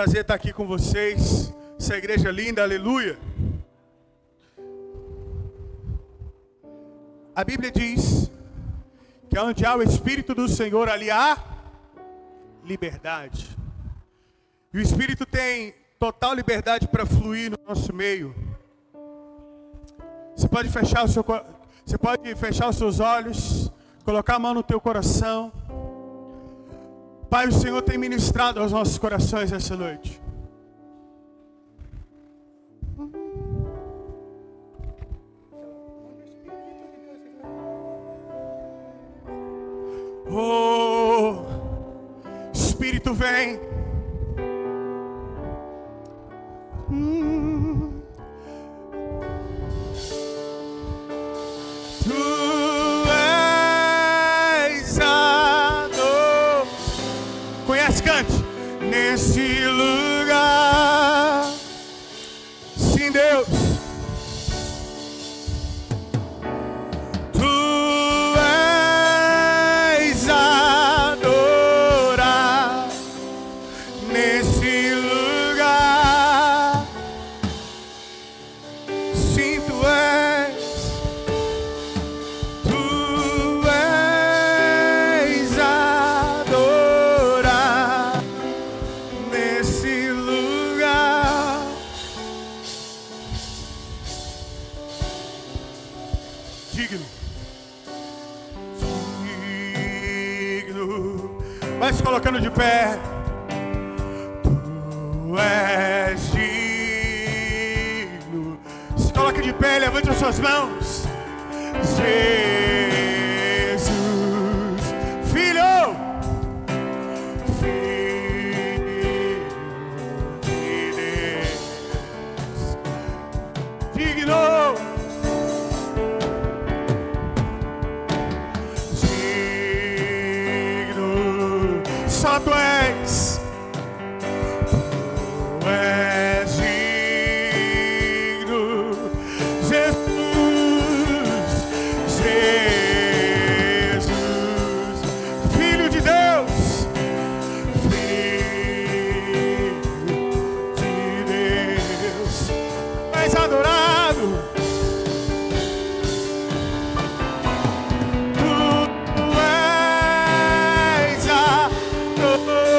prazer estar aqui com vocês. Essa igreja linda, aleluia. A Bíblia diz que onde há o Espírito do Senhor, ali há liberdade. E o Espírito tem total liberdade para fluir no nosso meio. Você pode fechar os seus olhos, colocar a mão no teu coração. Pai, o Senhor tem ministrado aos nossos corações essa noite. Oh, Espírito vem. Tu és a dor. Conhece, cante. Nesse lugar. Sim, Deus. Vai se colocando de pé. Tu és digno. Se coloque de pé, levante as suas mãos. Jesus, Filho, Filho de Deus, digno. Só tu és, tu és digno, Jesus, Jesus, Filho de Deus, Filho de Deus, és adorado. Nesse tu és adorado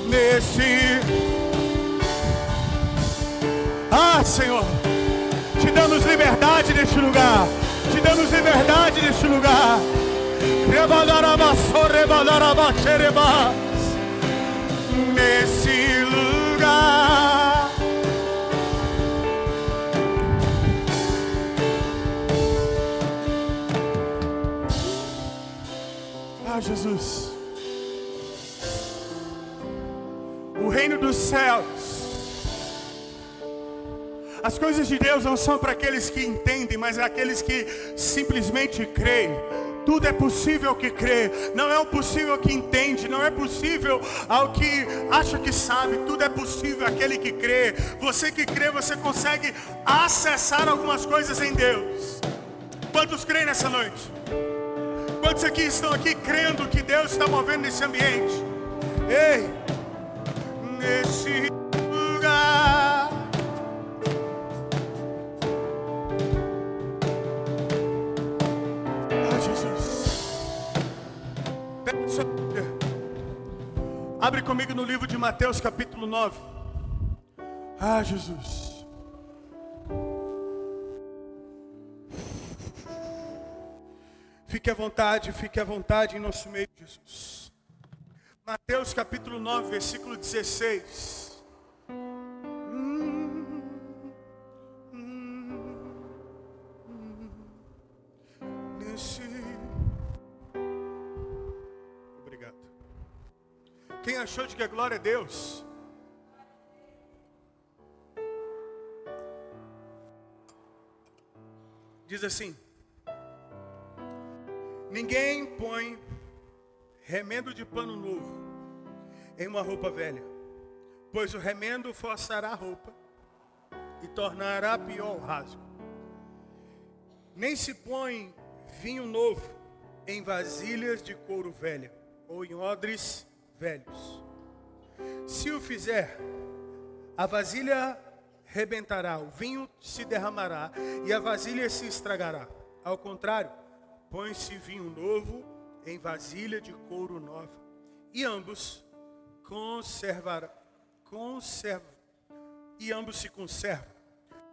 nesse. Senhor, te damos liberdade neste lugar. Te damos liberdade neste lugar. Nesse lugar, Jesus, o reino dos céus, as coisas de Deus não são para aqueles que entendem, mas é aqueles que simplesmente creem. Tudo é possível ao que crê, não é o possível ao que entende, não é possível ao que acha que sabe, tudo é possível àquele que crê. Você que crê, você consegue acessar algumas coisas em Deus. Quantos creem nessa noite? Quantos aqui estão aqui crendo que Deus está movendo nesse ambiente? Ei, nesse lugar. Abre comigo no livro de Mateus capítulo 9. Jesus. Fique à vontade em nosso meio, Jesus. Mateus capítulo 9, versículo 16. Quem achou de que a glória é Deus? Diz assim: ninguém põe remendo de pano novo em uma roupa velha, pois o remendo forçará a roupa e tornará pior o rasgo. Nem se põe vinho novo em vasilhas de couro velha ou em odres velhos. Se o fizer, a vasilha rebentará, o vinho se derramará e a vasilha se estragará. Ao contrário, põe-se vinho novo em vasilha de couro nova, e ambos se conservam.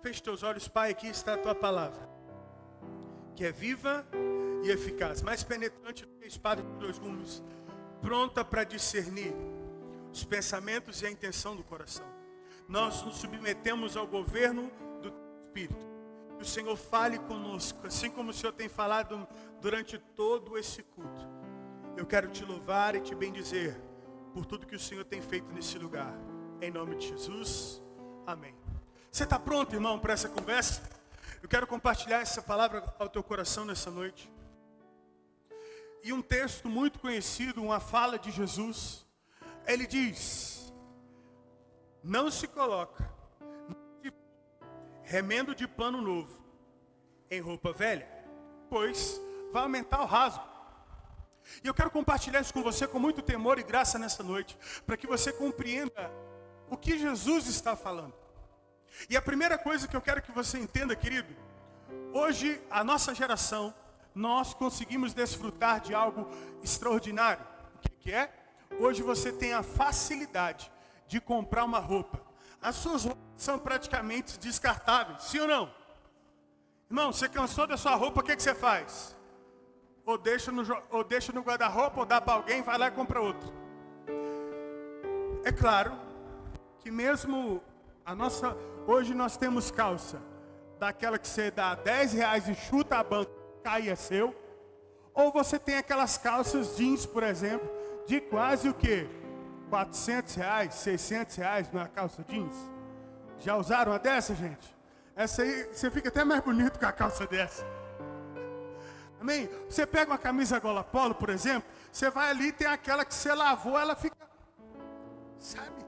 Feche teus olhos, Pai, aqui está a tua palavra, que é viva e eficaz, mais penetrante do que a espada de dois gumes, pronta para discernir os pensamentos e a intenção do coração. Nós nos submetemos ao governo do Espírito. Que o Senhor fale conosco, assim como o Senhor tem falado durante todo esse culto. Eu quero te louvar e te bendizer por tudo que o Senhor tem feito nesse lugar. Em nome de Jesus, amém. Você está pronto, irmão, para essa conversa? Eu quero compartilhar essa palavra ao teu coração nessa noite. E um texto muito conhecido, uma fala de Jesus. Ele diz: não se coloca remendo de pano novo em roupa velha, pois vai aumentar o rasgo. E eu quero compartilhar isso com você com muito temor e graça nessa noite, para que você compreenda o que Jesus está falando. E a primeira coisa que eu quero que você entenda, querido, hoje a nossa geração, nós conseguimos desfrutar de algo extraordinário. O que é? Hoje você tem a facilidade de comprar uma roupa. As suas roupas são praticamente descartáveis, sim ou não? Irmão, você cansou da sua roupa, o que você faz? Ou deixa no guarda-roupa, ou dá para alguém, vai lá e compra outra. É claro que mesmo hoje nós temos calça, daquela que você dá R$10 e chuta a banca, cai é seu. Ou você tem aquelas calças jeans, por exemplo, de quase o quê? R$400, R$600 numa calça jeans. Já usaram uma dessa, gente? Essa aí, você fica até mais bonito com a calça dessa. Amém? Você pega uma camisa gola polo, por exemplo, você vai ali, tem aquela que você lavou, ela fica, sabe,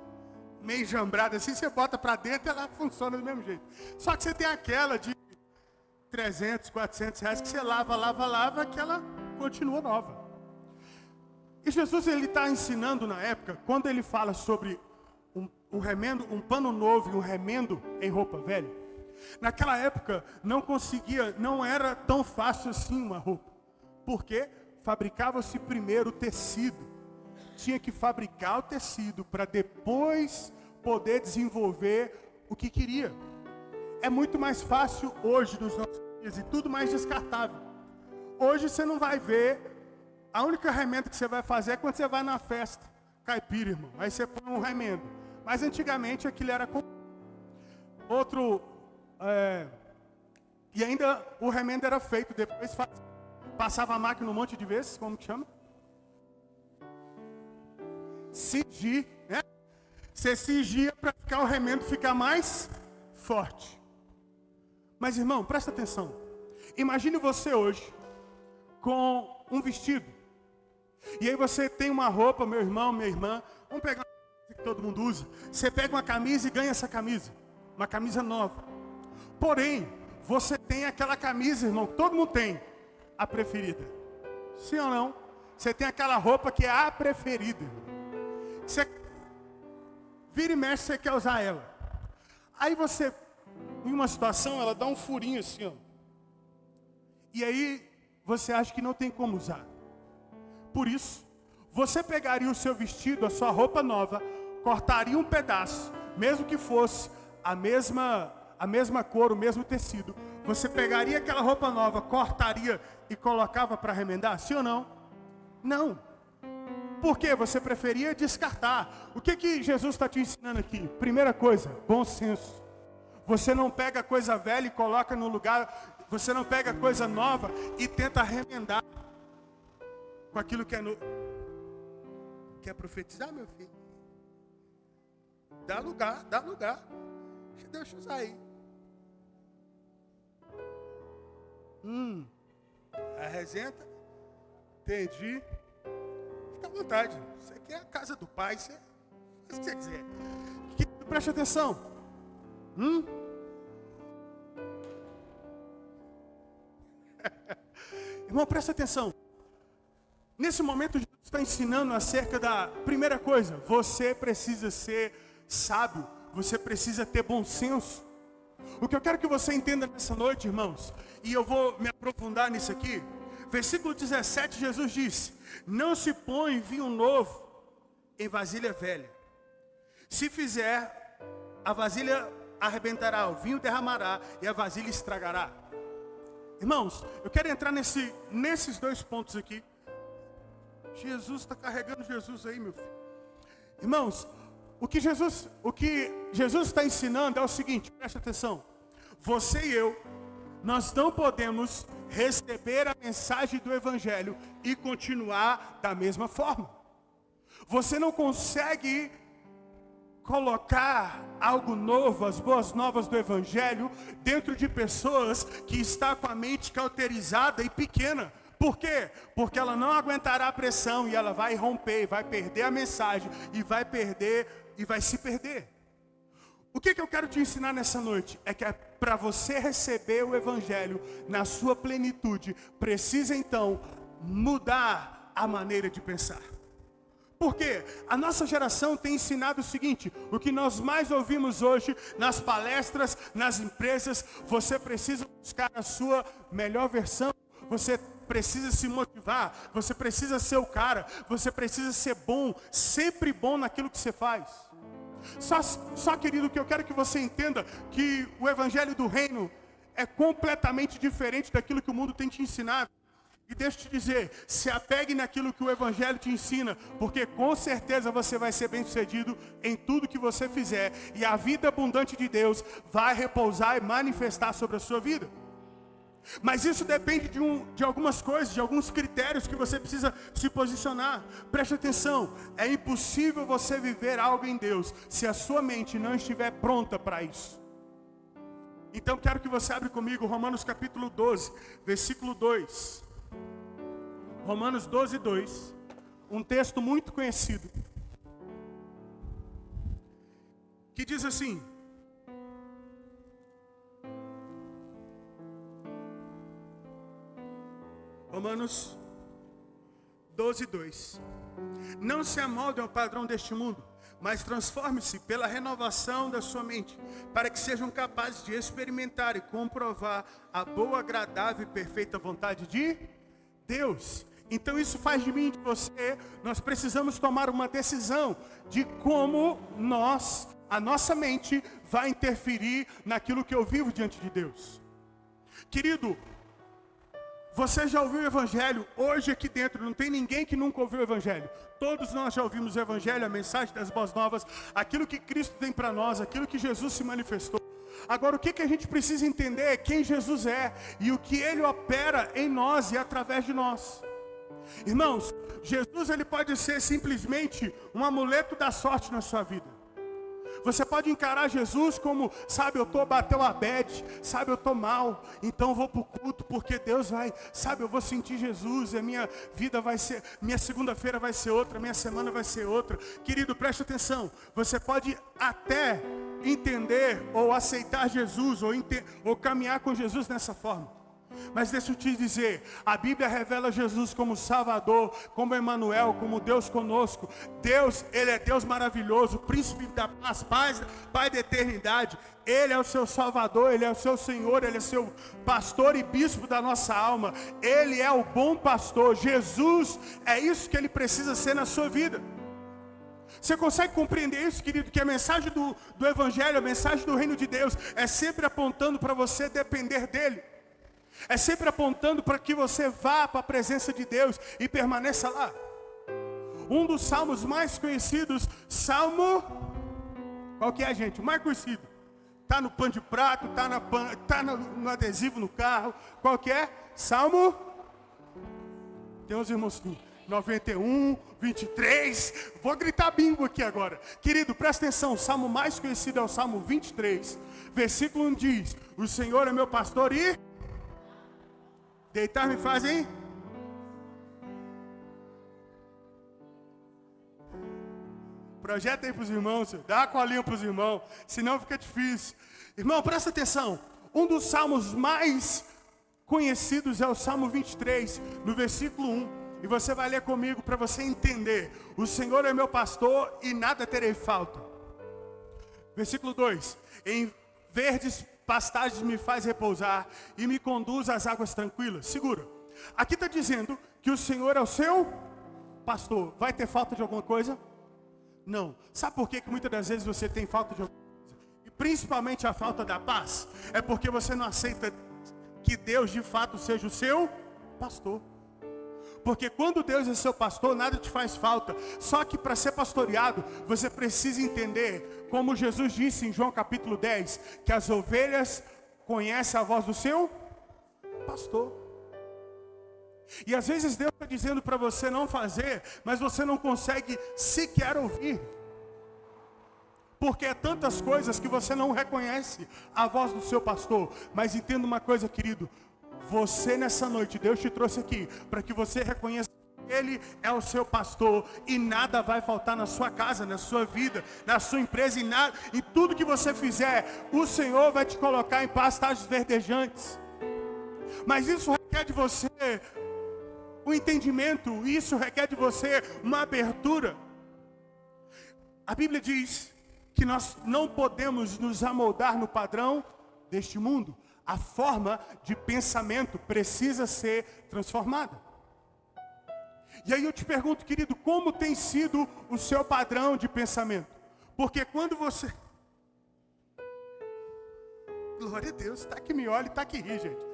meio jambrada assim, você bota pra dentro, ela funciona do mesmo jeito. Só que você tem aquela de R$300, R$400 que você lava, que ela continua nova. E Jesus, ele está ensinando na época, quando ele fala sobre um remendo, um pano novo e um remendo em roupa velha. Naquela época não era tão fácil assim uma roupa. Porque fabricava-se primeiro o tecido. Tinha que fabricar o tecido para depois poder desenvolver o que queria. É muito mais fácil hoje nos nossos dias e tudo mais descartável. Hoje você não vai ver, a única remendo que você vai fazer é quando você vai na festa caipira, irmão. Aí você põe um remendo. Mas antigamente aquilo era com e ainda o remendo era feito, depois passava a máquina um monte de vezes, como que chama? Cingir, né? Você cingia para o remendo ficar mais forte. Mas irmão, presta atenção. Imagine você hoje com um vestido. E aí você tem uma roupa, meu irmão, minha irmã. Vamos pegar uma camisa que todo mundo usa. Você pega uma camisa e ganha essa camisa. Uma camisa nova. Porém, você tem aquela camisa, irmão, que todo mundo tem. A preferida. Sim ou não? Você tem aquela roupa que é a preferida. Você vira e mexe, você quer usar ela. Aí você, em uma situação, ela dá um furinho assim, ó. E aí, você acha que não tem como usar. Por isso, você pegaria o seu vestido, a sua roupa nova, cortaria um pedaço, mesmo que fosse a mesma cor, o mesmo tecido. Você pegaria aquela roupa nova, cortaria e colocava para remendar? Sim ou não? Não. Por quê? Você preferia descartar. O que Jesus está te ensinando aqui? Primeira coisa, bom senso. Você não pega coisa velha e coloca no lugar. Você não pega coisa nova e tenta remendar com aquilo que é novo. Quer profetizar, meu filho? Dá lugar. Deixa eu usar aí. A resenta. Entendi. fica à vontade. Isso aqui é a casa do Pai, você faz o que você quiser. Preste atenção. Irmão, presta atenção. Nesse momento, Jesus está ensinando acerca da primeira coisa. Você precisa ser sábio. Você precisa ter bom senso. O que eu quero que você entenda nessa noite, irmãos, e eu vou me aprofundar nisso aqui. Versículo 17, Jesus disse: não se põe vinho novo em vasilha velha. Se fizer, a vasilha arrebentará, o vinho derramará e a vasilha estragará. Irmãos, eu quero entrar nesses dois pontos aqui. Jesus está carregando Jesus aí, meu filho. Irmãos, o que Jesus está ensinando é o seguinte, presta atenção. Você e eu, nós não podemos receber a mensagem do Evangelho e continuar da mesma forma. Você não consegue colocar algo novo, as boas novas do Evangelho, dentro de pessoas que estão com a mente cauterizada e pequena. Por quê? Porque ela não aguentará a pressão e ela vai romper, vai perder a mensagem e vai se perder. O que eu quero te ensinar nessa noite? É que para você receber o Evangelho na sua plenitude, precisa então mudar a maneira de pensar. Por quê? A nossa geração tem ensinado o seguinte: o que nós mais ouvimos hoje nas palestras, nas empresas, você precisa buscar a sua melhor versão, você precisa se motivar, você precisa ser o cara, você precisa ser bom, sempre bom naquilo que você faz. Só querido, que eu quero que você entenda que o Evangelho do Reino é completamente diferente daquilo que o mundo tem te ensinado. E deixa eu te dizer, se apegue naquilo que o Evangelho te ensina, porque com certeza você vai ser bem sucedido em tudo que você fizer, e a vida abundante de Deus vai repousar e manifestar sobre a sua vida. Mas isso depende de algumas coisas, de alguns critérios que você precisa se posicionar. Preste atenção, é impossível você viver algo em Deus se a sua mente não estiver pronta para isso. Então quero que você abra comigo Romanos capítulo 12, versículo 2. Romanos 12, 2. Um texto muito conhecido, que diz assim: Romanos 12, 2. Não se amoldem ao padrão deste mundo, mas transforme-se pela renovação da sua mente, para que sejam capazes de experimentar e comprovar a boa, agradável e perfeita vontade de Deus. Então isso faz de mim e de você, nós precisamos tomar uma decisão de como a nossa mente vai interferir naquilo que eu vivo diante de Deus. Querido, você já ouviu o Evangelho? Hoje aqui dentro não tem ninguém que nunca ouviu o Evangelho. Todos nós já ouvimos o Evangelho, a mensagem das boas novas, aquilo que Cristo tem para nós, aquilo que Jesus se manifestou. Agora o que a gente precisa entender é quem Jesus é e o que Ele opera em nós e através de nós. Irmãos, Jesus ele pode ser simplesmente um amuleto da sorte na sua vida. Você pode encarar Jesus como, sabe, bateu a bad, sabe, eu estou mal, então eu vou para o culto, porque Deus vai, sabe, eu vou sentir Jesus, a minha vida vai ser, minha segunda-feira vai ser outra, minha semana vai ser outra. Querido, preste atenção, você pode até entender ou aceitar Jesus, ou caminhar com Jesus dessa forma. Mas deixa eu te dizer, a Bíblia revela Jesus como Salvador, como Emmanuel, como Deus conosco. Deus, Ele é Deus maravilhoso, Príncipe da paz, Pai da eternidade. Ele é o seu Salvador, Ele é o seu Senhor, Ele é seu pastor e bispo da nossa alma. Ele é o bom pastor. Jesus é isso que Ele precisa ser na sua vida. Você consegue compreender isso, querido? Que a mensagem do Evangelho, a mensagem do Reino de Deus é sempre apontando para você depender dEle. É sempre apontando para que você vá para a presença de Deus e permaneça lá. Um dos salmos mais conhecidos, Salmo... Qual que é, gente? O mais conhecido. Está no pano de prato, está no adesivo no carro. Qual que é? Salmo... Tem uns irmãos 91, 23. Vou gritar bingo aqui agora. Querido, presta atenção. O salmo mais conhecido é o Salmo 23. Versículo 1 diz: o Senhor é meu pastor e... Deitar me fazem? Projeta aí para os irmãos, dá uma colinha para os irmãos, senão fica difícil. Irmão, presta atenção. Um dos salmos mais conhecidos é o Salmo 23, no versículo 1. E você vai ler comigo para você entender. O Senhor é meu pastor e nada terei falta. Versículo 2. Em verdes pastagens me faz repousar e me conduz às águas tranquilas. Segura. Aqui está dizendo que o Senhor é o seu pastor. Vai ter falta de alguma coisa? Não. Sabe por que muitas das vezes você tem falta de alguma coisa? E principalmente a falta da paz. É porque você não aceita que Deus de fato seja o seu pastor. Porque quando Deus é seu pastor, nada te faz falta. Só que para ser pastoreado, você precisa entender, como Jesus disse em João capítulo 10, que as ovelhas conhecem a voz do seu pastor. E às vezes Deus está dizendo para você não fazer, mas você não consegue sequer ouvir. Porque é tantas coisas que você não reconhece a voz do seu pastor. Mas entenda uma coisa, querido. Você nessa noite, Deus te trouxe aqui para que você reconheça que Ele é o seu pastor e nada vai faltar na sua casa, na sua vida, na sua empresa, em tudo que você fizer, o Senhor vai te colocar em pastagens verdejantes. Mas isso requer de você um entendimento, isso requer de você uma abertura. A Bíblia diz que nós não podemos nos amoldar no padrão deste mundo. A forma de pensamento precisa ser transformada. E aí eu te pergunto, querido, como tem sido o seu padrão de pensamento? Porque quando você... Glória a Deus, está que me olha e está que ri, gente.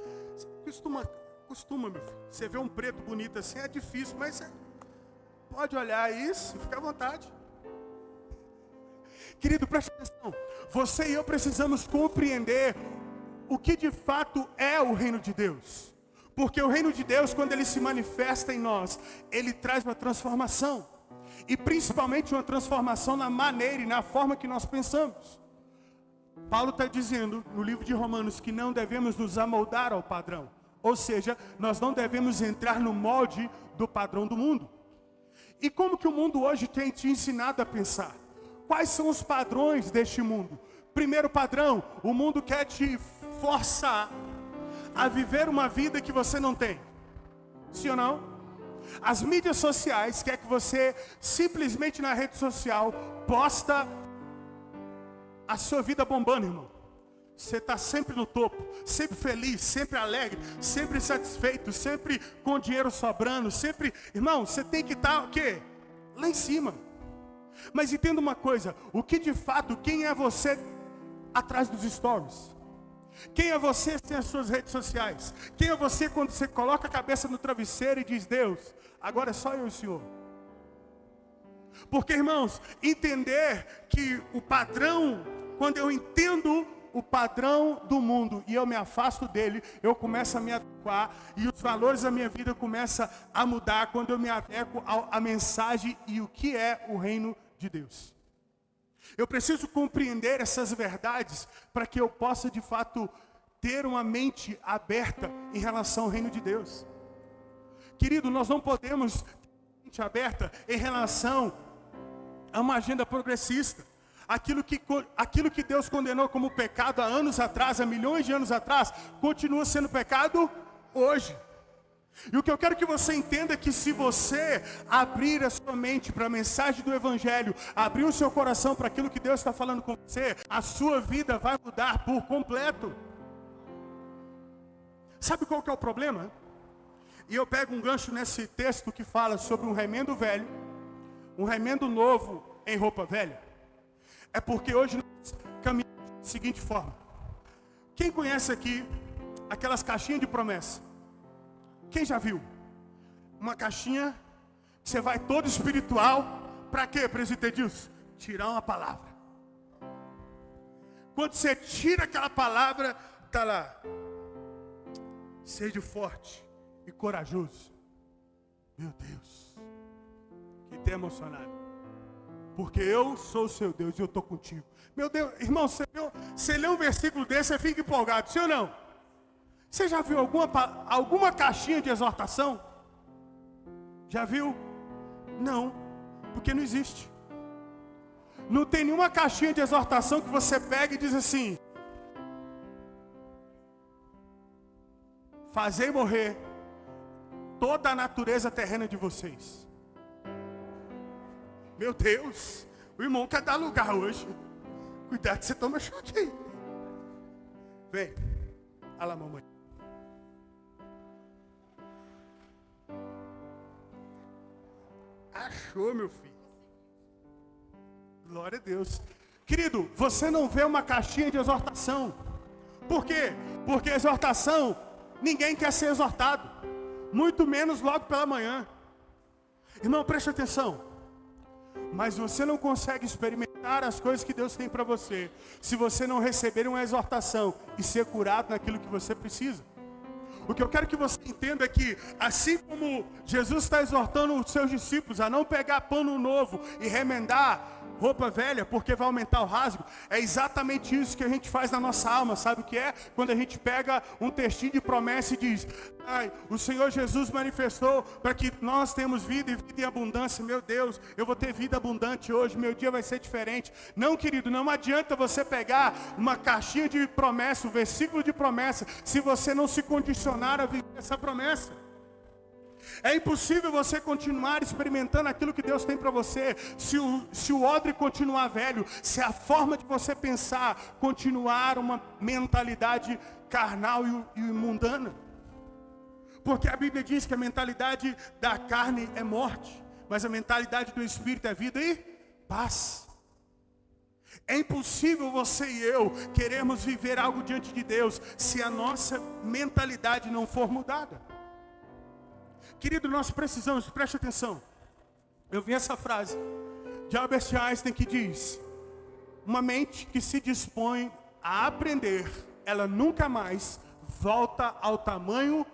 Costuma, meu filho. Você vê um preto bonito assim, é difícil, mas pode olhar isso, fica à vontade. Querido, preste atenção. Você e eu precisamos compreender o que de fato é o reino de Deus. Porque o reino de Deus, quando ele se manifesta em nós, ele traz uma transformação. E principalmente uma transformação na maneira e na forma que nós pensamos. Paulo está dizendo no livro de Romanos que não devemos nos amoldar ao padrão. Ou seja, nós não devemos entrar no molde do padrão do mundo. E como que o mundo hoje tem te ensinado a pensar? Quais são os padrões deste mundo? Primeiro padrão, o mundo quer te forçar a viver uma vida que você não tem. Sim ou não? As mídias sociais querem que você simplesmente na rede social posta a sua vida bombando, irmão. Você está sempre no topo, sempre feliz, sempre alegre, sempre satisfeito, sempre com dinheiro sobrando, sempre... Irmão, você tem que estar o quê? Lá em cima. Mas entenda uma coisa, o que de fato, quem é você atrás dos stories? Quem é você sem as suas redes sociais? Quem é você quando você coloca a cabeça no travesseiro e diz, Deus, agora é só eu e o Senhor? Porque, irmãos, entender que o padrão, quando eu entendo o padrão do mundo e eu me afasto dele, eu começo a me adequar e os valores da minha vida começam a mudar quando eu me adequo à mensagem e o que é o reino de Deus. Eu preciso compreender essas verdades para que eu possa de fato ter uma mente aberta em relação ao reino de Deus. Querido, nós não podemos ter uma mente aberta em relação a uma agenda progressista. Aquilo que Deus condenou como pecado há anos atrás, há milhões de anos atrás, continua sendo pecado hoje. E o que eu quero que você entenda é que se você abrir a sua mente para a mensagem do Evangelho, abrir o seu coração para aquilo que Deus está falando com você, a sua vida vai mudar por completo. Sabe qual que é o problema? E eu pego um gancho nesse texto que fala sobre um remendo velho, um remendo novo em roupa velha. É porque hoje nós caminhamos da seguinte forma. Quem conhece aqui aquelas caixinhas de promessa? Quem já viu? Uma caixinha que você vai todo espiritual. Para quê, presbítero Edilson? Tirar uma palavra. Quando você tira aquela palavra, está lá. Seja forte e corajoso. Meu Deus. Que te emocionado. Porque eu sou o seu Deus e eu estou contigo. Meu Deus, irmão, você lê um versículo desse, você fica empolgado, sim ou não? Você já viu alguma caixinha de exortação? Já viu? Não, porque não existe. Não tem nenhuma caixinha de exortação que você pega e diz assim: fazei morrer toda a natureza terrena de vocês. Meu Deus, o irmão quer dar lugar hoje. Cuidado, você toma choque aí. Vem. Olha lá, mamãe. Achou, meu filho. Glória a Deus. Querido, você não vê uma caixinha de exortação. Por quê? Porque exortação, ninguém quer ser exortado. Muito menos logo pela manhã. Irmão, preste atenção. Mas você não consegue experimentar as coisas que Deus tem para você se você não receber uma exortação e ser curado naquilo que você precisa. O que eu quero que você entenda é que, assim como Jesus está exortando os seus discípulos a não pegar pano novo e remendar roupa velha, porque vai aumentar o rasgo, é exatamente isso que a gente faz na nossa alma. Sabe o que é? Quando a gente pega um textinho de promessa e diz: ai, o Senhor Jesus manifestou para que nós temos vida e vida em abundância. Meu Deus, eu vou ter vida abundante hoje, meu dia vai ser diferente. Não, querido, não adianta você pegar uma caixinha de promessa, um versículo de promessa, se você não se condicionar a viver essa promessa. É impossível você continuar experimentando aquilo que Deus tem para você se o odre continuar velho, se a forma de você pensar continuar uma mentalidade carnal e mundana. Porque a Bíblia diz que a mentalidade da carne é morte, mas a mentalidade do Espírito é vida e paz. É impossível você e eu querermos viver algo diante de Deus se a nossa mentalidade não for mudada. Querido, nós precisamos, preste atenção. Eu vi essa frase de Albert Einstein que diz: uma mente que se dispõe a aprender, ela nunca mais volta ao tamanho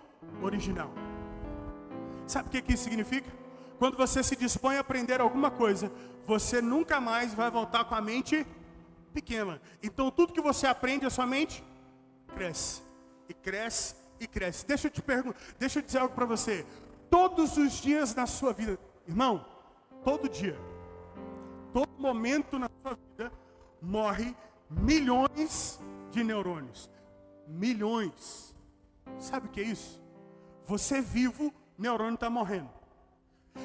original. Sabe o que isso significa? Quando você se dispõe a aprender alguma coisa, você nunca mais vai voltar com a mente pequena. Então tudo que você aprende, a sua mente cresce, e cresce, e cresce. Deixa eu dizer algo para você. Todos os dias na sua vida, irmão, todo dia, todo momento na sua vida, morre milhões de neurônios. Milhões. Sabe o que é isso? Você vivo, neurônio está morrendo.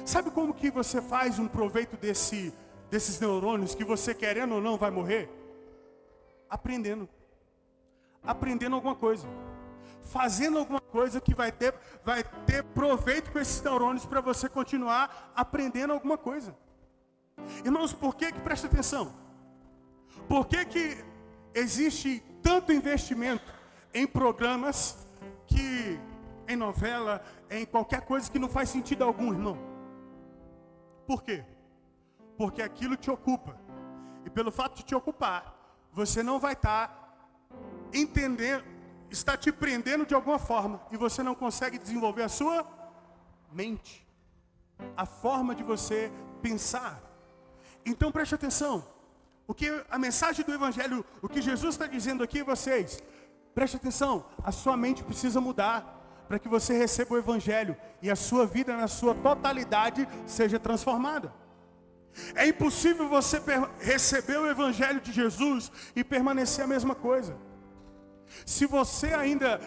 Sabe como que você faz um proveito desses neurônios que você, querendo ou não, vai morrer? Aprendendo alguma coisa. Fazendo alguma coisa que vai ter proveito com esses neurônios para você continuar aprendendo alguma coisa. Irmãos, por que presta atenção? Por que existe tanto investimento em programas em novela, em qualquer coisa que não faz sentido algum, irmão? Por quê? Porque aquilo te ocupa. E pelo fato de te ocupar, você não vai estar entendendo, está te prendendo de alguma forma, e você não consegue desenvolver a sua mente, a forma de você pensar. Então preste atenção. A mensagem do Evangelho, o que Jesus está dizendo aqui a vocês, preste atenção, a sua mente precisa mudar para que você receba o Evangelho e a sua vida na sua totalidade seja transformada. É impossível você receber o Evangelho de Jesus e permanecer a mesma coisa. Se você ainda,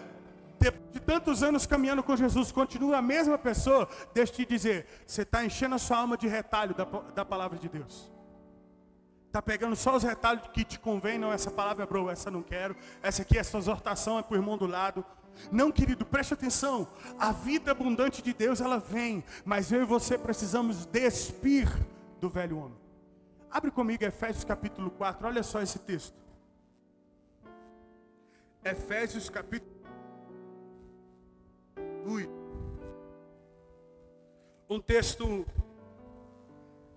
depois de tantos anos caminhando com Jesus, continua a mesma pessoa, deixa eu te dizer, você está enchendo a sua alma de retalho da palavra de Deus. Está pegando só os retalhos que te convém. Não, essa palavra é boa, essa não quero. Essa aqui, essa exortação é para o irmão do lado. Não, querido, preste atenção. A vida abundante de Deus, ela vem, mas eu e você precisamos despir do velho homem. Abre comigo Efésios capítulo 4, olha só esse texto. Efésios capítulo 8. Um texto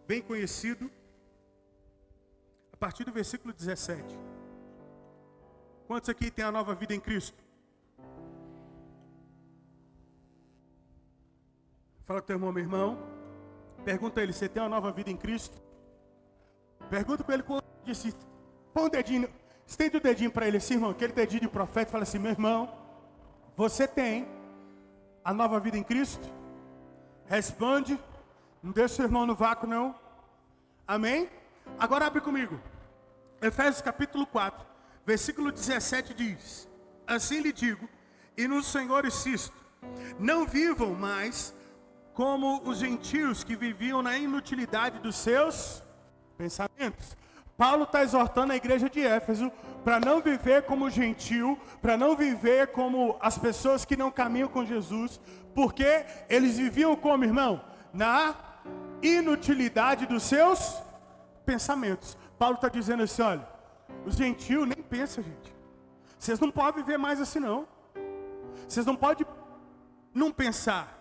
bem conhecido, a partir do versículo 17. Quantos aqui têm a nova vida em Cristo? Fala com teu irmão, meu irmão. Pergunta a ele, você tem uma nova vida em Cristo? Pergunta para ele, quando disse, põe o dedinho, estende o dedinho para ele assim, irmão, aquele dedinho de profeta, fala assim, meu irmão, você tem a nova vida em Cristo? Responde, não deixa o seu irmão no vácuo não. Amém? Agora abre comigo. Efésios capítulo 4, versículo 17 diz: assim lhe digo, e no Senhor insisto, não vivam mais como os gentios que viviam na inutilidade dos seus pensamentos. Paulo está exortando a igreja de Éfeso para não viver como gentio, para não viver como as pessoas que não caminham com Jesus, porque eles viviam como, irmão? Na inutilidade dos seus pensamentos. Paulo está dizendo assim, olha, os gentios nem pensam, gente. Vocês não podem viver mais assim, não. Vocês não podem não pensar.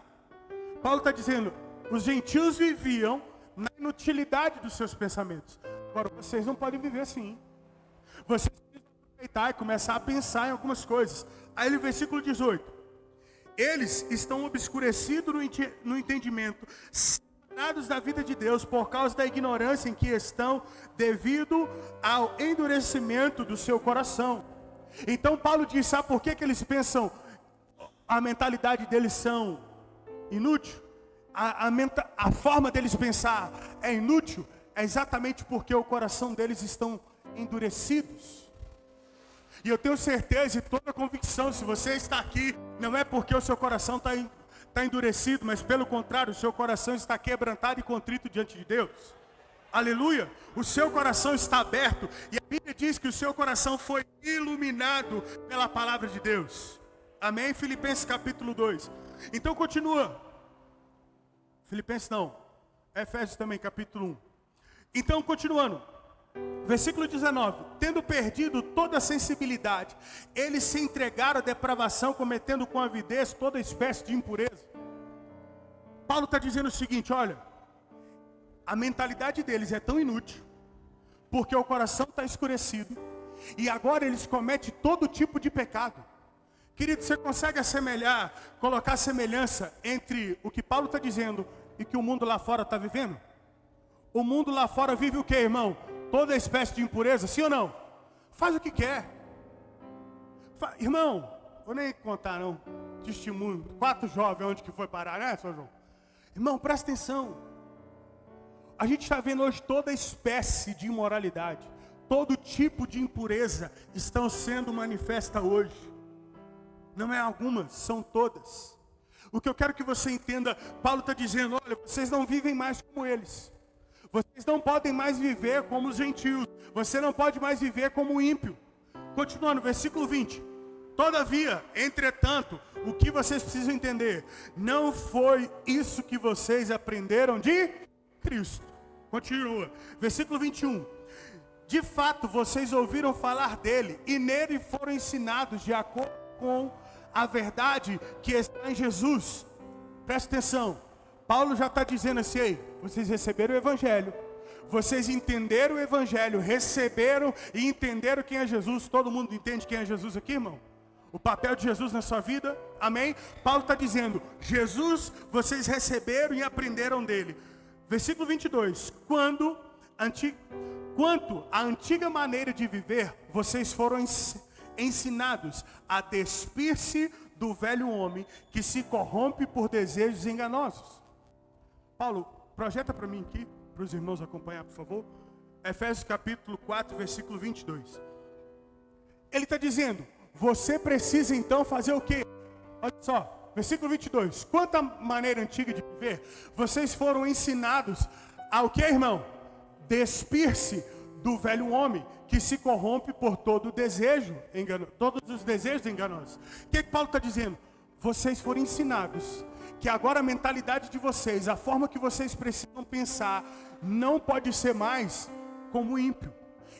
Paulo está dizendo, os gentios viviam na inutilidade dos seus pensamentos. Agora, vocês não podem viver assim. Vocês precisam aproveitar e começar a pensar em algumas coisas. Aí no versículo 18. Eles estão obscurecidos no entendimento, separados da vida de Deus por causa da ignorância em que estão, devido ao endurecimento do seu coração. Então Paulo diz, sabe por que eles pensam, a mentalidade deles são inútil? A forma deles pensar é inútil? É exatamente porque o coração deles estão endurecidos. E eu tenho certeza e toda convicção, se você está aqui, não é porque o seu coração está endurecido, mas pelo contrário, o seu coração está quebrantado e contrito diante de Deus. Aleluia! O seu coração está aberto, e a Bíblia diz que o seu coração foi iluminado pela palavra de Deus. Amém? Filipenses capítulo 2. Então continua. Filipenses não, Efésios também capítulo 1. Então continuando, versículo 19. Tendo perdido toda a sensibilidade, eles se entregaram à depravação, cometendo com avidez toda espécie de impureza. Paulo está dizendo o seguinte, olha, a mentalidade deles é tão inútil, porque o coração está escurecido, e agora eles cometem todo tipo de pecado. Querido, você consegue assemelhar, colocar semelhança entre o que Paulo está dizendo e que o mundo lá fora está vivendo? O mundo lá fora vive o que, irmão? Toda espécie de impureza, sim ou não? Faz o que quer. Irmão, vou nem contar não, testemunho, 4 jovens onde que foi parar, né, seu João? Irmão, presta atenção. A gente está vendo hoje toda espécie de imoralidade, todo tipo de impureza estão sendo manifesta hoje. Não é algumas, são todas. O que eu quero que você entenda, Paulo está dizendo, olha, vocês não vivem mais como eles. Vocês não podem mais viver como os gentios. Você não pode mais viver como o ímpio. Continuando, versículo 20. Todavia, entretanto, o que vocês precisam entender, não foi isso que vocês aprenderam de Cristo. Continua, versículo 21. De fato, vocês ouviram falar dele e nele foram ensinados de acordo com a verdade que está em Jesus. Presta atenção, Paulo já está dizendo assim, ei, vocês receberam o Evangelho, vocês entenderam o Evangelho, receberam e entenderam quem é Jesus. Todo mundo entende quem é Jesus aqui, irmão? O papel de Jesus na sua vida, amém? Paulo está dizendo, Jesus, vocês receberam e aprenderam dele. Versículo 22, quanto à antiga maneira de viver, vocês foram ensinados a despir-se do velho homem que se corrompe por desejos enganosos. Paulo, projeta para mim aqui, para os irmãos acompanhar, por favor. Efésios capítulo 4, versículo 22. Ele está dizendo, você precisa então fazer o quê? Olha só, versículo 22. Quanto à maneira antiga de viver, vocês foram ensinados ao que, irmão? Despir-se do velho homem que se corrompe por todo desejo enganoso, todos os desejos enganosos. O que Paulo está dizendo? Vocês foram ensinados que agora a mentalidade de vocês, a forma que vocês precisam pensar, não pode ser mais como ímpio.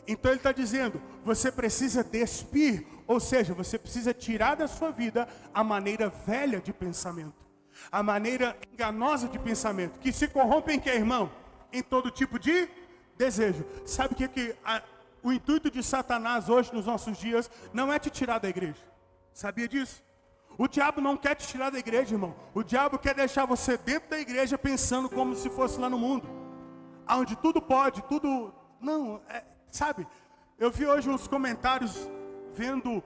Então ele está dizendo, você precisa despir, ou seja, você precisa tirar da sua vida a maneira velha de pensamento, a maneira enganosa de pensamento, que se corrompe em que, irmão? Em todo tipo de desejo. Sabe o que o intuito de Satanás hoje nos nossos dias não é te tirar da igreja? Sabia disso? O diabo não quer te tirar da igreja, irmão. O diabo quer deixar você dentro da igreja pensando como se fosse lá no mundo, onde tudo pode, tudo... Não, sabe? Eu vi hoje uns comentários vendo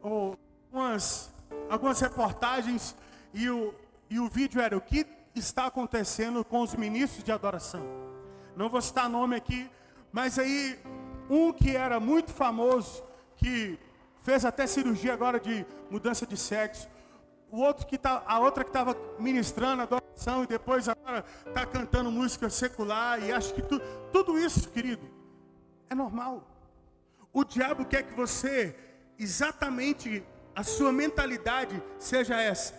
algumas reportagens e o vídeo era o que está acontecendo com os ministros de adoração. Não vou citar nome aqui, Mas aí, um que era muito famoso, que fez até cirurgia agora de mudança de sexo, a outra que estava ministrando adoração e depois agora está cantando música secular e acha que tudo isso, querido, é normal. O diabo quer que você, exatamente a sua mentalidade seja essa,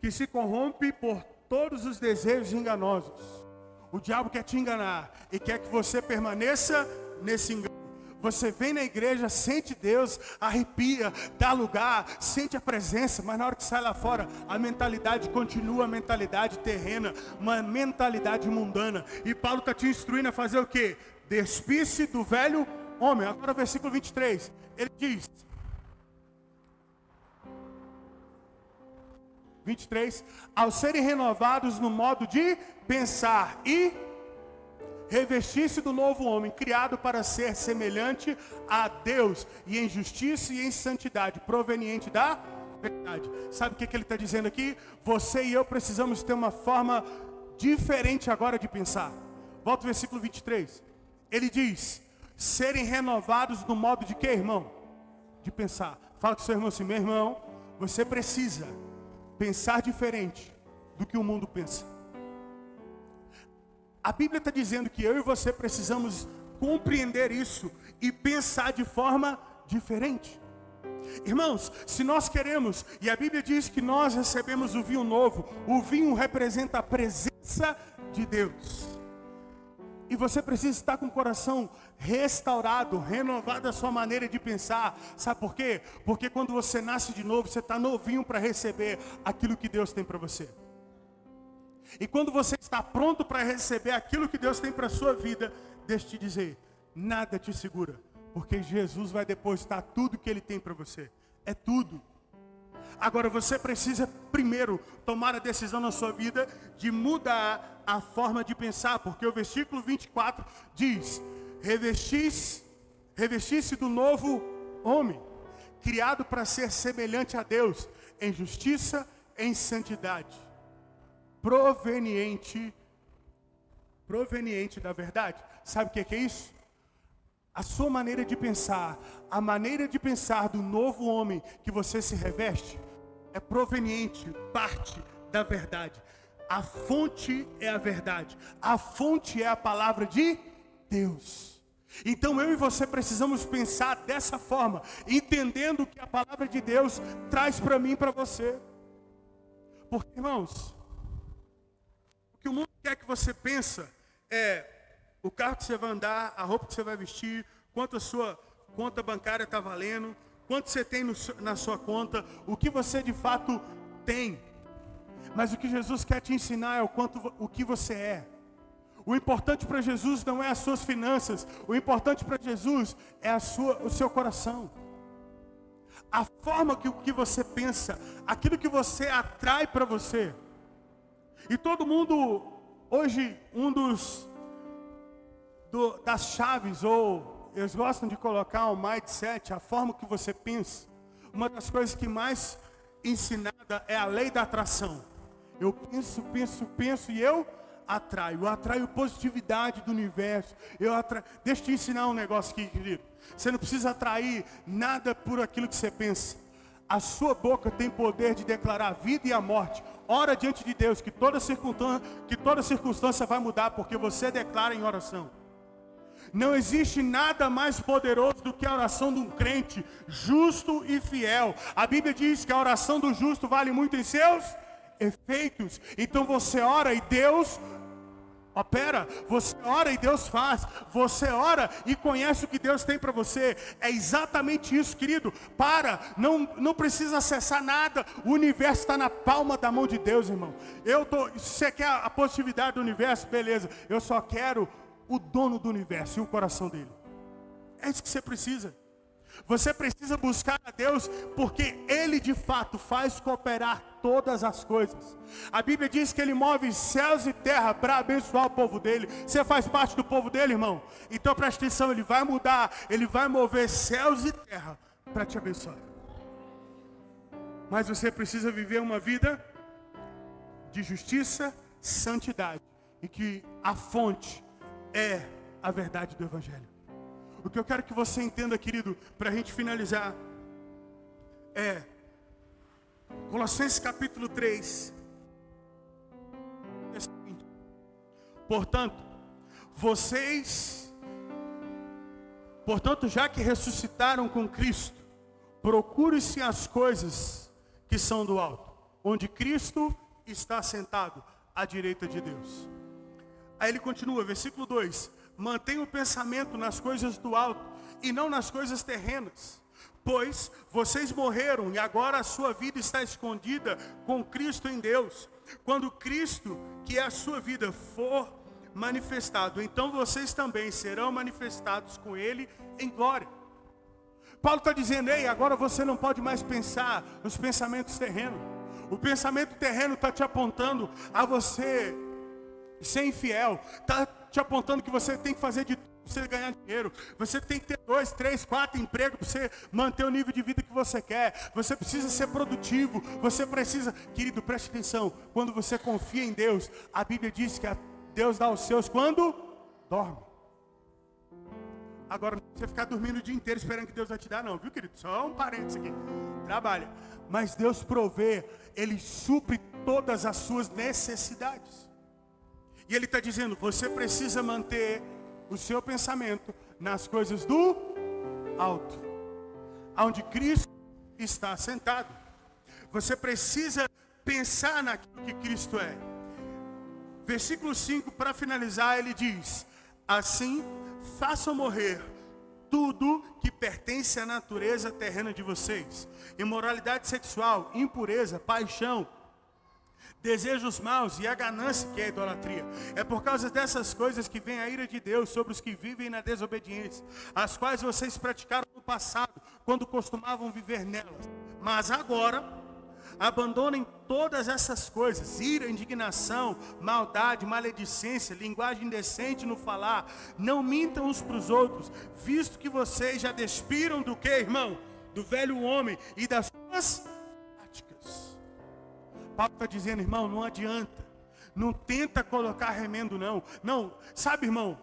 que se corrompe por todos os desejos enganosos. O diabo quer te enganar e quer que você permaneça nesse engano. Você vem na igreja, sente Deus, arrepia, dá lugar, sente a presença, mas na hora que sai lá fora, a mentalidade continua a mentalidade terrena, uma mentalidade mundana. E Paulo está te instruindo a fazer o quê? Despisse do velho homem. Agora o versículo 23, ele diz... 23, ao serem renovados no modo de pensar e revestir-se do novo homem, criado para ser semelhante a Deus, e em justiça e em santidade, proveniente da verdade. Sabe o que ele está dizendo aqui? Você e eu precisamos ter uma forma diferente agora de pensar. Volta ao versículo 23. Ele diz, serem renovados no modo de quê, irmão? De pensar. Fala com o seu irmão assim, meu irmão, você precisa pensar diferente do que o mundo pensa. A Bíblia está dizendo que eu e você precisamos compreender isso e pensar de forma diferente. Irmãos, se nós queremos, e a Bíblia diz que nós recebemos o vinho novo, o vinho representa a presença de Deus. E você precisa estar com o coração restaurado, renovado a sua maneira de pensar. Sabe por quê? Porque quando você nasce de novo, você está novinho para receber aquilo que Deus tem para você. E quando você está pronto para receber aquilo que Deus tem para a sua vida, deixa eu te dizer, nada te segura. Porque Jesus vai depositar tudo que Ele tem para você. É tudo. Agora você precisa primeiro tomar a decisão na sua vida de mudar a forma de pensar. Porque o versículo 24 diz, revestir-se do novo homem, criado para ser semelhante a Deus, em justiça, em santidade, proveniente da verdade. Sabe o que é isso? A sua maneira de pensar, a maneira de pensar do novo homem que você se reveste, é proveniente, parte da verdade. A fonte é a verdade. A fonte é a palavra de Deus. Então eu e você precisamos pensar dessa forma, entendendo que a palavra de Deus traz para mim e para você. Porque, irmãos, o que o mundo quer que você pensa é o carro que você vai andar, a roupa que você vai vestir, quanto a sua conta bancária está valendo, quanto você tem na sua conta, o que você de fato tem. Mas o que Jesus quer te ensinar é o que você é. O importante para Jesus não é as suas finanças, o importante para Jesus é o seu coração. A forma que você pensa, aquilo que você atrai para você. E todo mundo, hoje, das chaves, ou eles gostam de colocar o mindset, a forma que você pensa. Uma das coisas que mais ensinada é a lei da atração. Eu penso e eu atraio. Eu atraio positividade do universo. Deixa eu te ensinar um negócio aqui, querido. Você não precisa atrair nada por aquilo que você pensa. A sua boca tem poder de declarar a vida e a morte. Ora diante de Deus que toda circunstância vai mudar, porque você declara em oração. Não existe nada mais poderoso do que a oração de um crente justo e fiel. A Bíblia diz que a oração do justo vale muito em seus efeitos. Então você ora e Deus opera. Você ora e Deus faz. Você ora e conhece o que Deus tem para você. É exatamente isso, querido. Não precisa acessar nada. O universo está na palma da mão de Deus, irmão. Se você quer a positividade do universo, beleza. Eu só quero o dono do universo e o coração dele. É isso que você precisa. Você precisa buscar a Deus, porque Ele de fato faz cooperar todas as coisas. A Bíblia diz que Ele move céus e terra para abençoar o povo dele. Você faz parte do povo dele, irmão? Então preste atenção, Ele vai mudar, Ele vai mover céus e terra para te abençoar. Mas você precisa viver uma vida de justiça, santidade, e que a fonte é a verdade do Evangelho. O que eu quero que você entenda, querido, para a gente finalizar, é Colossenses capítulo 3. Portanto, já que ressuscitaram com Cristo, procure-se as coisas que são do alto, onde Cristo está sentado à direita de Deus. Aí ele continua, versículo 2: mantenha o pensamento nas coisas do alto e não nas coisas terrenas, pois vocês morreram e agora a sua vida está escondida com Cristo em Deus. Quando Cristo, que é a sua vida, for manifestado, então vocês também serão manifestados com Ele em glória. Paulo está dizendo, ei, agora você não pode mais pensar nos pensamentos terrenos. O pensamento terreno está te apontando a você ser infiel, está te apontando que você tem que fazer de tudo para você ganhar dinheiro, você tem que ter 2, 3, 4 empregos para você manter o nível de vida que você quer, você precisa ser produtivo, você precisa, querido, preste atenção, quando você confia em Deus, a Bíblia diz que Deus dá aos seus quando dorme. Agora, não precisa ficar dormindo o dia inteiro esperando que Deus vai te dar, não, viu, querido? Só um parênteses aqui. Trabalha. Mas Deus provê, Ele supre todas as suas necessidades. E Ele está dizendo, você precisa manter o seu pensamento nas coisas do alto, onde Cristo está sentado. Você precisa pensar naquilo que Cristo é. Versículo 5, para finalizar, ele diz, assim, façam morrer tudo que pertence à natureza terrena de vocês. Imoralidade sexual, impureza, paixão, desejos maus e a ganância, que é a idolatria. É por causa dessas coisas que vem a ira de Deus sobre os que vivem na desobediência, as quais vocês praticaram no passado, quando costumavam viver nelas. Mas agora, abandonem todas essas coisas: ira, indignação, maldade, maledicência, linguagem indecente no falar. Não mintam uns para os outros, visto que vocês já despiram do que, irmão? Do velho homem e das suas práticas. Paulo está dizendo, irmão, não adianta. Não tenta colocar remendo, não. Não, sabe, irmão?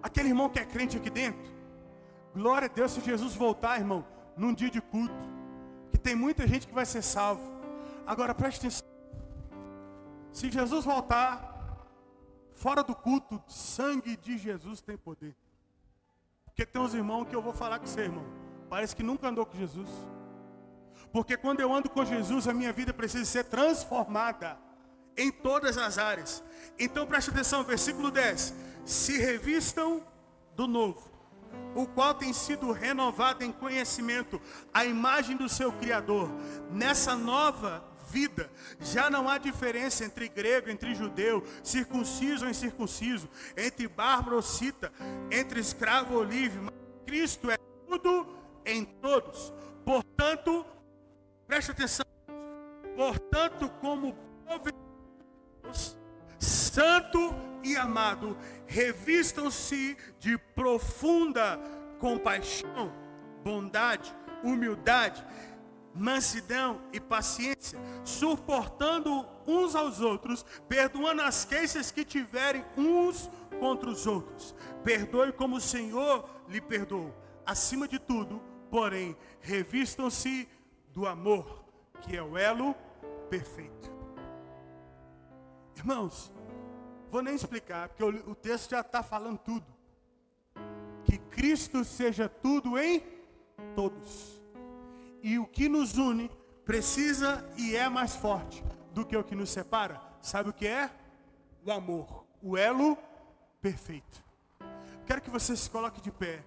Aquele irmão que é crente aqui dentro, glória a Deus se Jesus voltar, irmão, num dia de culto, que tem muita gente que vai ser salvo. Agora preste atenção. Se Jesus voltar, fora do culto, sangue de Jesus tem poder. Porque tem uns irmãos que eu vou falar com você, irmão, parece que nunca andou com Jesus. Porque quando eu ando com Jesus, a minha vida precisa ser transformada em todas as áreas. Então preste atenção, versículo 10. Se revistam do novo, o qual tem sido renovado em conhecimento, a imagem do seu Criador. Nessa nova vida, já não há diferença entre grego, entre judeu, circunciso ou incircunciso, entre bárbaro ou cita, entre escravo ou livre, mas Cristo é tudo em todos. Portanto, preste atenção, portanto, como povo de Deus, santo e amado, revistam-se de profunda compaixão, bondade, humildade, mansidão e paciência, suportando uns aos outros, perdoando as queixas que tiverem uns contra os outros. Perdoe como o Senhor lhe perdoou. Acima de tudo, porém, revistam-se do amor, que é o elo perfeito. Irmãos, vou nem explicar, porque o texto já está falando tudo. Que Cristo seja tudo em todos. E o que nos une precisa e é mais forte do que o que nos separa. Sabe o que é? O amor, o elo perfeito. Quero que você se coloque de pé.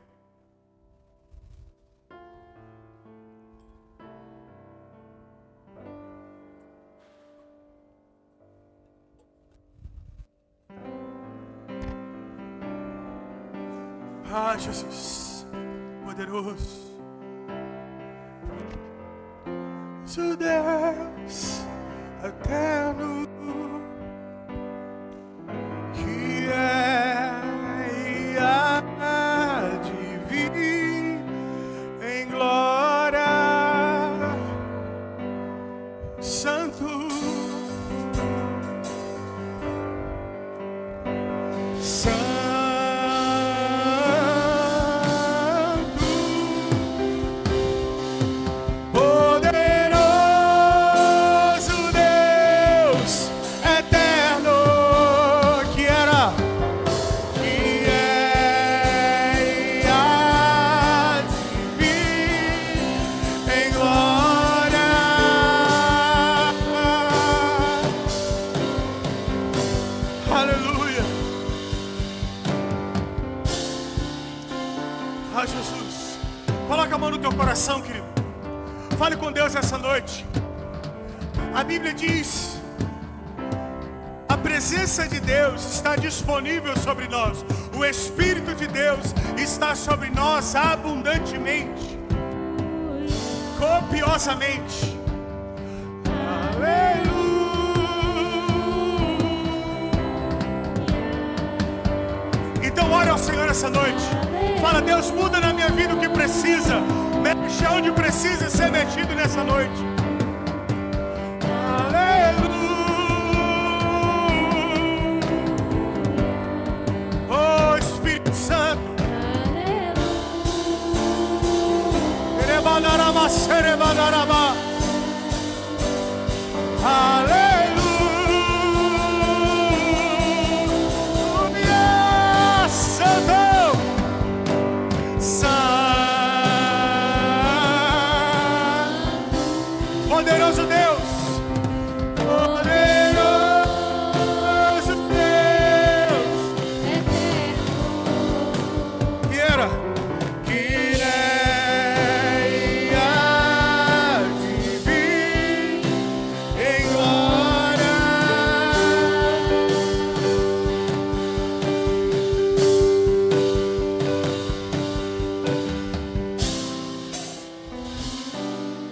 Ah, Jesus, poderoso. Seu Deus eterno, que é e há de vir em glória, santo, santo. Ah, Jesus. Coloca a mão no teu coração, querido. Fale com Deus essa noite. A Bíblia diz: a presença de Deus está disponível sobre nós. O Espírito de Deus está sobre nós abundantemente, copiosamente. Aleluia. Então ore ao Senhor essa noite. Fala: Deus, muda na minha vida o que precisa. Mexe onde precisa ser mexido nessa noite. Aleluia, Santo, poderoso Deus, poderoso Deus, quiera.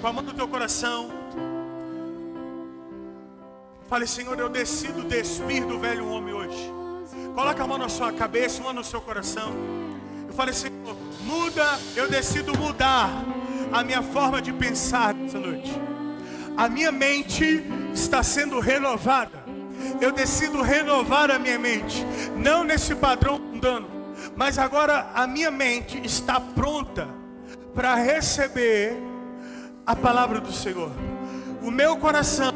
Com a mão no teu coração, fale: Senhor, eu decido despir do velho homem hoje. Coloca a mão na sua cabeça, uma no seu coração. Eu falei: Senhor, muda, eu decido mudar a minha forma de pensar essa noite. A minha mente está sendo renovada. Eu decido renovar a minha mente, não nesse padrão mundano, mas agora a minha mente está pronta para receber a palavra do Senhor. O meu coração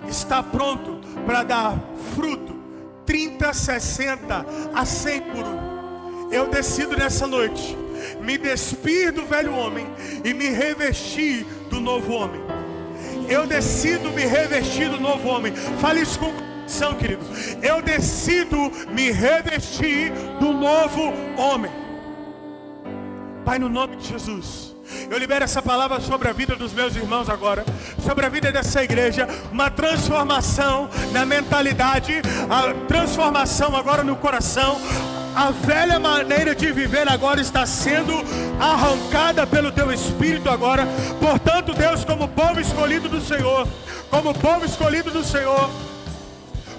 está pronto para dar fruto 30, 60 a 100 por um. Eu decido nessa noite me despir do velho homem e me revestir do novo homem. Eu decido me revestir do novo homem. Fale isso com o coração, querido. Eu decido me revestir do novo homem. Pai, no nome de Jesus, eu libero essa palavra sobre a vida dos meus irmãos agora, sobre a vida dessa igreja, uma transformação na mentalidade, a transformação agora no coração. A velha maneira de viver agora está sendo arrancada pelo teu Espírito agora. Portanto, Deus, como povo escolhido do Senhor, como povo escolhido do Senhor,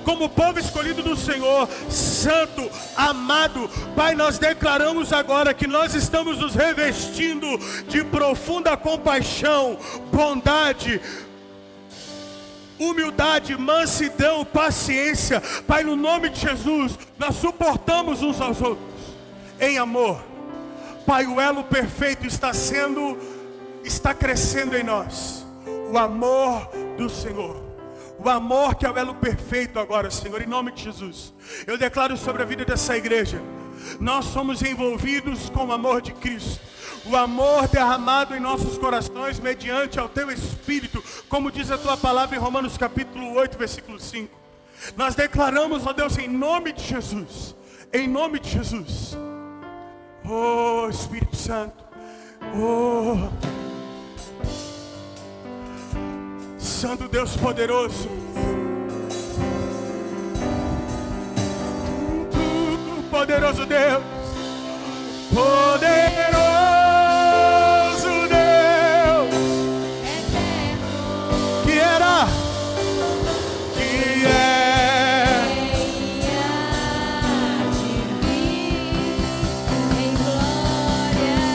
como povo escolhido do Senhor, santo, amado, Pai, nós declaramos agora que nós estamos nos revestindo de profunda compaixão, bondade, humildade, mansidão, paciência. Pai, no nome de Jesus, nós suportamos uns aos outros em amor. Pai, o elo perfeito está crescendo em nós. O amor do Senhor. O amor que é o elo perfeito agora, Senhor, em nome de Jesus. Eu declaro sobre a vida dessa igreja: nós somos envolvidos com o amor de Cristo. O amor derramado em nossos corações mediante ao teu Espírito, como diz a tua palavra em Romanos capítulo 8, versículo 5. Nós declaramos, ó Deus, em nome de Jesus, em nome de Jesus. Oh Espírito Santo, oh Santo Deus poderoso, poderoso Deus, poderoso Deus, que era, que é, em glória.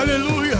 aleluia.